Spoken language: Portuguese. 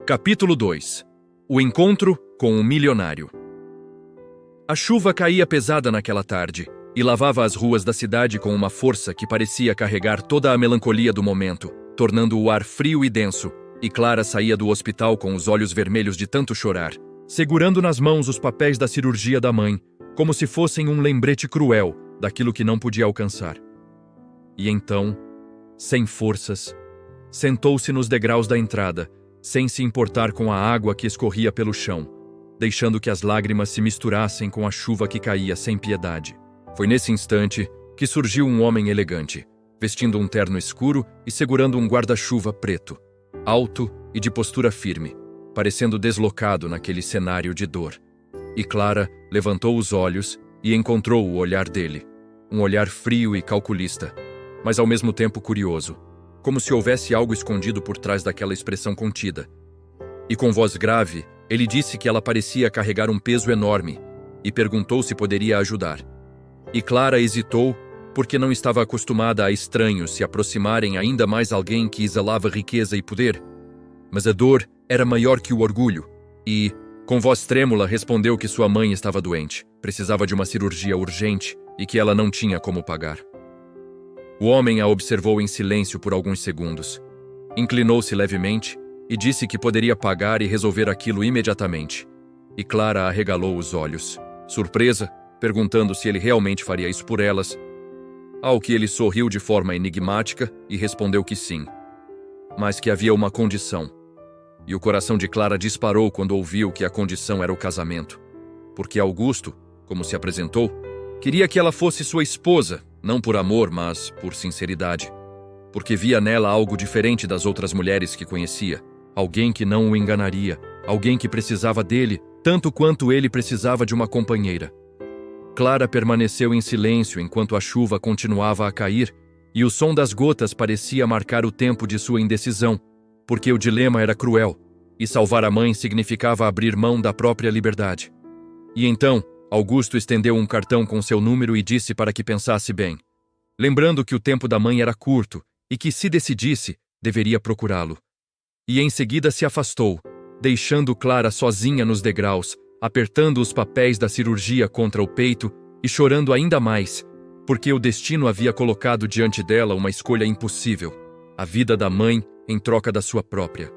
Capítulo 2. O encontro com um milionário. A chuva caía pesada naquela tarde e lavava as ruas da cidade com uma força que parecia carregar toda a melancolia do momento, tornando o ar frio e denso, e Clara saía do hospital com os olhos vermelhos de tanto chorar, segurando nas mãos os papéis da cirurgia da mãe, como se fossem um lembrete cruel daquilo que não podia alcançar. E então, sem forças, sentou-se nos degraus da entrada, sem se importar com a água que escorria pelo chão, deixando que as lágrimas se misturassem com a chuva que caía sem piedade. Foi nesse instante que surgiu um homem elegante, vestindo um terno escuro e segurando um guarda-chuva preto, alto e de postura firme, parecendo deslocado naquele cenário de dor. E Clara levantou os olhos e encontrou o olhar dele, um olhar frio e calculista, mas ao mesmo tempo curioso, como se houvesse algo escondido por trás daquela expressão contida. E com voz grave, ele disse que ela parecia carregar um peso enorme e perguntou se poderia ajudar. E Clara hesitou porque não estava acostumada a estranhos se aproximarem ainda mais alguém que exalava riqueza e poder. Mas a dor era maior que o orgulho e, com voz trêmula, respondeu que sua mãe estava doente, precisava de uma cirurgia urgente e que ela não tinha como pagar. O homem a observou em silêncio por alguns segundos. Inclinou-se levemente e disse que poderia pagar e resolver aquilo imediatamente. E Clara arregalou os olhos, surpresa, perguntando se ele realmente faria isso por elas, ao que ele sorriu de forma enigmática e respondeu que sim, mas que havia uma condição. E o coração de Clara disparou quando ouviu que a condição era o casamento, porque Augusto, como se apresentou, queria que ela fosse sua esposa, não por amor, mas por sinceridade, porque via nela algo diferente das outras mulheres que conhecia, alguém que não o enganaria, alguém que precisava dele, tanto quanto ele precisava de uma companheira. Clara permaneceu em silêncio enquanto a chuva continuava a cair e o som das gotas parecia marcar o tempo de sua indecisão, porque o dilema era cruel e salvar a mãe significava abrir mão da própria liberdade. E então, Augusto estendeu um cartão com seu número e disse para que pensasse bem, lembrando que o tempo da mãe era curto e que, se decidisse, deveria procurá-lo. E em seguida se afastou, deixando Clara sozinha nos degraus, apertando os papéis da cirurgia contra o peito e chorando ainda mais, porque o destino havia colocado diante dela uma escolha impossível, a vida da mãe em troca da sua própria.